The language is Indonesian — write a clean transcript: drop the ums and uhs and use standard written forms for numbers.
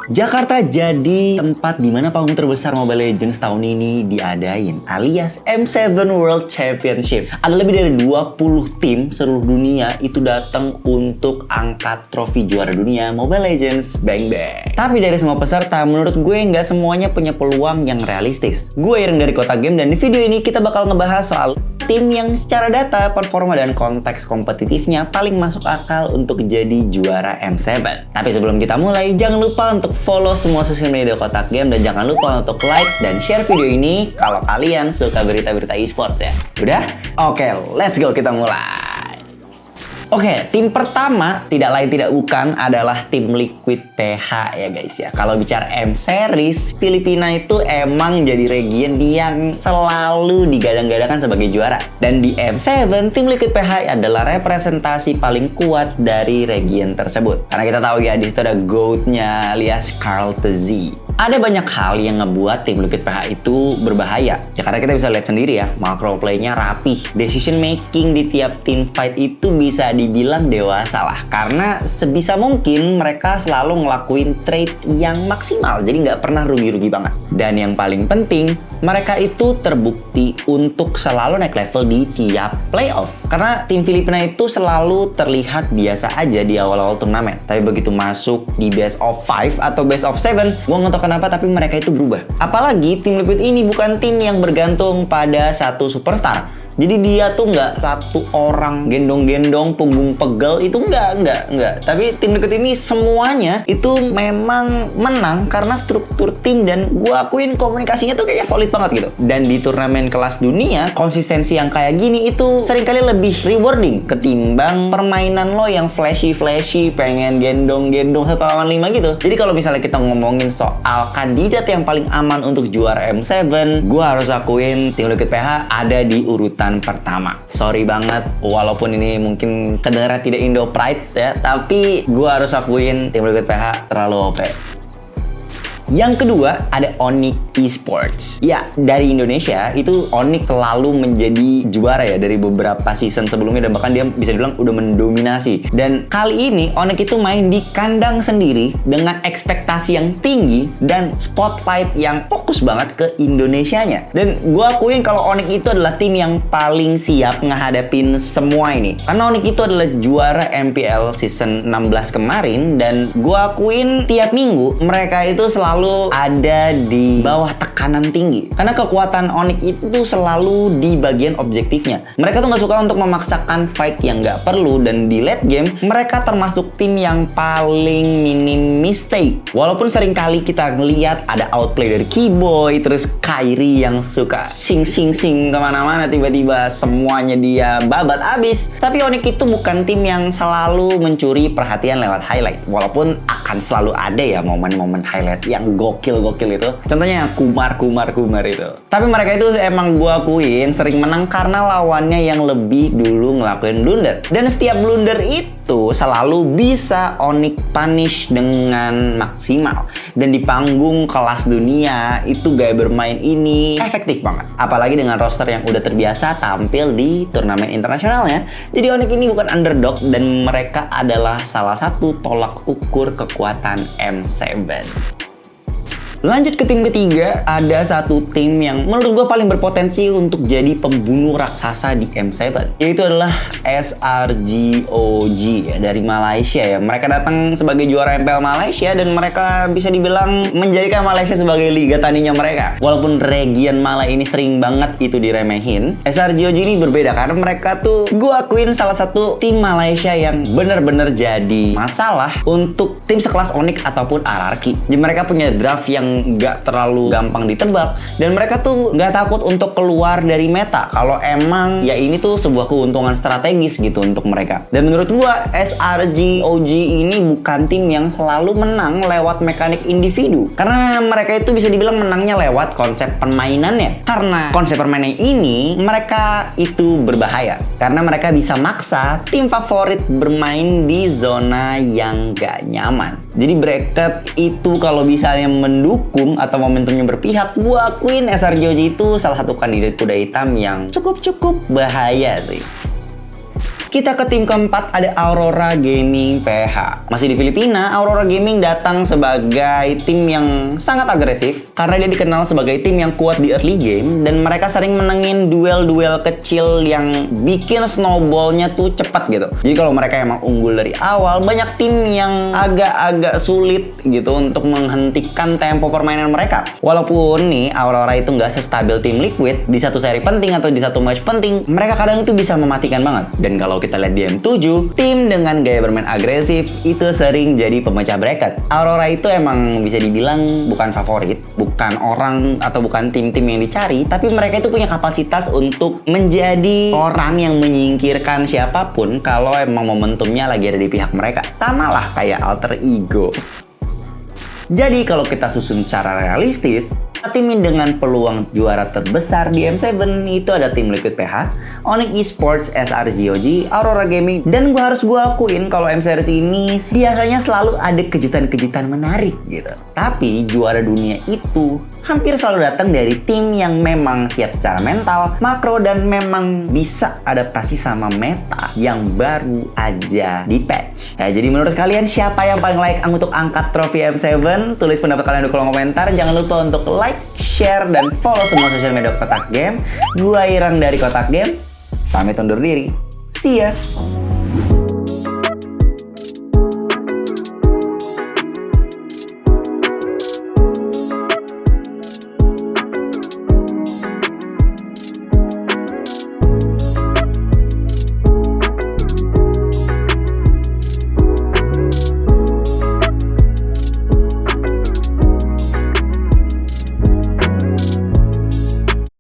Jakarta jadi tempat di mana panggung terbesar Mobile Legends tahun ini diadain, alias M7 World Championship. Ada lebih dari 20 tim seluruh dunia itu datang untuk angkat trofi juara dunia Mobile Legends Bang Bang. Tapi dari semua peserta, menurut gue nggak semuanya punya peluang yang realistis. Gue Iren dari Kotak Game, dan di video ini kita bakal ngebahas soal tim yang secara data, performa, dan konteks kompetitifnya paling masuk akal untuk jadi juara M7. Tapi sebelum kita mulai, jangan lupa untuk follow semua sosial media Kotak Game, dan jangan lupa untuk like dan share video ini kalau kalian suka berita-berita e-sports ya. Udah? Oke, let's go, kita mulai. Oke, tim pertama tidak lain tidak bukan adalah tim Liquid PH ya guys ya. Kalau bicara M Series, Filipina itu emang jadi region yang selalu digadang-gadangkan sebagai juara. Dan di M7, tim Liquid PH adalah representasi paling kuat dari region tersebut. Karena kita tahu ya, di situ ada GOAT-nya alias Karl TZ. Ada banyak hal yang ngebuat tim Liquid PH itu berbahaya. Ya karena kita bisa lihat sendiri ya, macro play-nya rapih. Decision making di tiap team fight itu bisa dibilang dewasa lah. Karena sebisa mungkin mereka selalu ngelakuin trade yang maksimal. Jadi nggak pernah rugi-rugi banget. Dan yang paling penting, mereka itu terbukti untuk selalu naik level di tiap playoff. Karena tim Filipina itu selalu terlihat biasa aja di awal-awal turnamen. Tapi begitu masuk di best of 5 atau best of 7, gue nggak tahu kenapa tapi mereka itu berubah. Apalagi tim Liquid ini bukan tim yang bergantung pada satu superstar. Jadi dia tuh nggak satu orang gendong-gendong punggung pegel, itu nggak. Tapi tim Liquid ini semuanya itu memang menang karena struktur tim, dan gue akuin komunikasinya tuh kayaknya solid banget gitu. Dan di turnamen kelas dunia, konsistensi yang kayak gini itu seringkali lebih rewarding ketimbang permainan lo yang flashy, pengen gendong-gendong 1 lawan 5 gitu. Jadi kalau misalnya kita ngomongin soal kandidat yang paling aman untuk juara M7, gue harus akuin tim Liquid PH ada di urutan pertama. Sorry banget, walaupun ini mungkin kedengaran tidak Indo Pride ya, tapi gue harus akuin tim Liquid PH terlalu OP. Yang kedua, ada Onyx Esports. Ya, dari Indonesia, itu Onyx selalu menjadi juara ya dari beberapa season sebelumnya, dan bahkan dia bisa dibilang udah mendominasi. Dan kali ini, Onyx itu main di kandang sendiri dengan ekspektasi yang tinggi dan spotlight yang fokus banget ke Indonesianya. Dan gue akuin kalau Onyx itu adalah tim yang paling siap ngehadapin semua ini. Karena Onyx itu adalah juara MPL season 16 kemarin, dan gue akuin tiap minggu mereka itu selalu ada di bawah tekanan tinggi. Karena kekuatan Onyx itu selalu di bagian objektifnya. Mereka tuh nggak suka untuk memaksakan fight yang nggak perlu, dan di late game mereka termasuk tim yang paling minim mistake. Walaupun seringkali kita ngeliat ada outplay dari Keyboy, terus Kairi yang suka sing kemana-mana, tiba-tiba semuanya dia babat abis. Tapi Onyx itu bukan tim yang selalu mencuri perhatian lewat highlight. Walaupun akan selalu ada ya momen-momen highlight yang gokil itu. Contohnya Kumar itu. Tapi mereka itu emang gua akuin sering menang karena lawannya yang lebih dulu ngelakuin blunder. Dan setiap blunder itu selalu bisa Onyx punish dengan maksimal. Dan di panggung kelas dunia itu gaya bermain ini efektif banget. Apalagi dengan roster yang udah terbiasa tampil di turnamen internasionalnya. Jadi Onyx ini bukan underdog, dan mereka adalah salah satu tolak ukur kekuatan M7. Lanjut ke tim ketiga, ada satu tim yang menurut gue paling berpotensi untuk jadi pembunuh raksasa di M7. Yaitu adalah SRGOG ya, dari Malaysia ya. Mereka datang sebagai juara MPL Malaysia, dan mereka bisa dibilang menjadikan Malaysia sebagai liga taninya mereka. Walaupun region Malay ini sering banget itu diremehin, SRGOG ini berbeda karena mereka tuh gue akuin salah satu tim Malaysia yang bener-bener jadi masalah untuk tim sekelas Onyx ataupun RRQ. Jadi mereka punya draft yang nggak terlalu gampang ditebak, dan mereka tuh nggak takut untuk keluar dari meta kalau emang ya ini tuh sebuah keuntungan strategis gitu untuk mereka. Dan menurut gua SRGOG ini bukan tim yang selalu menang lewat mekanik individu, karena mereka itu bisa dibilang menangnya lewat konsep permainannya. Karena konsep permainan ini mereka itu berbahaya karena mereka bisa maksa tim favorit bermain di zona yang gak nyaman. Jadi bracket itu kalau misalnya mendukung atau momentumnya berpihak, gua akuin SRGOG itu salah satu kandidat kuda hitam yang cukup bahaya sih. Kita ke tim keempat, ada Aurora Gaming PH. Masih di Filipina, Aurora Gaming datang sebagai tim yang sangat agresif karena dia dikenal sebagai tim yang kuat di early game dan mereka sering menangin duel-duel kecil yang bikin snowballnya tuh cepat gitu. Jadi kalau mereka emang unggul dari awal, banyak tim yang agak-agak sulit gitu untuk menghentikan tempo permainan mereka. Walaupun nih Aurora itu nggak sestabil tim Liquid, di satu seri penting atau di satu match penting, mereka kadang itu bisa mematikan banget. Dan kalau kita lihat di M7, tim dengan gaya bermain agresif itu sering jadi pemecah bracket. Aurora itu emang bisa dibilang bukan favorit, bukan orang atau bukan tim-tim yang dicari, tapi mereka itu punya kapasitas untuk menjadi orang yang menyingkirkan siapapun kalau emang momentumnya lagi ada di pihak mereka. Sama lah kayak alter ego. Jadi kalau kita susun secara realistis, tim dengan peluang juara terbesar di M7 itu ada tim Liquid PH, Onyx Esports, SRGOG, Aurora Gaming, dan gua akuin kalau M Series ini biasanya selalu ada kejutan-kejutan menarik gitu. Tapi juara dunia itu hampir selalu datang dari tim yang memang siap secara mental, makro, dan memang bisa adaptasi sama meta yang baru aja di patch. Nah, jadi menurut kalian siapa yang paling layak untuk angkat trofi M7? Tulis pendapat kalian di kolom komentar. Jangan lupa untuk like, share, dan follow semua sosial media Kotak Game. Gua Irang dari Kotak Game. Pamit undur diri. See ya!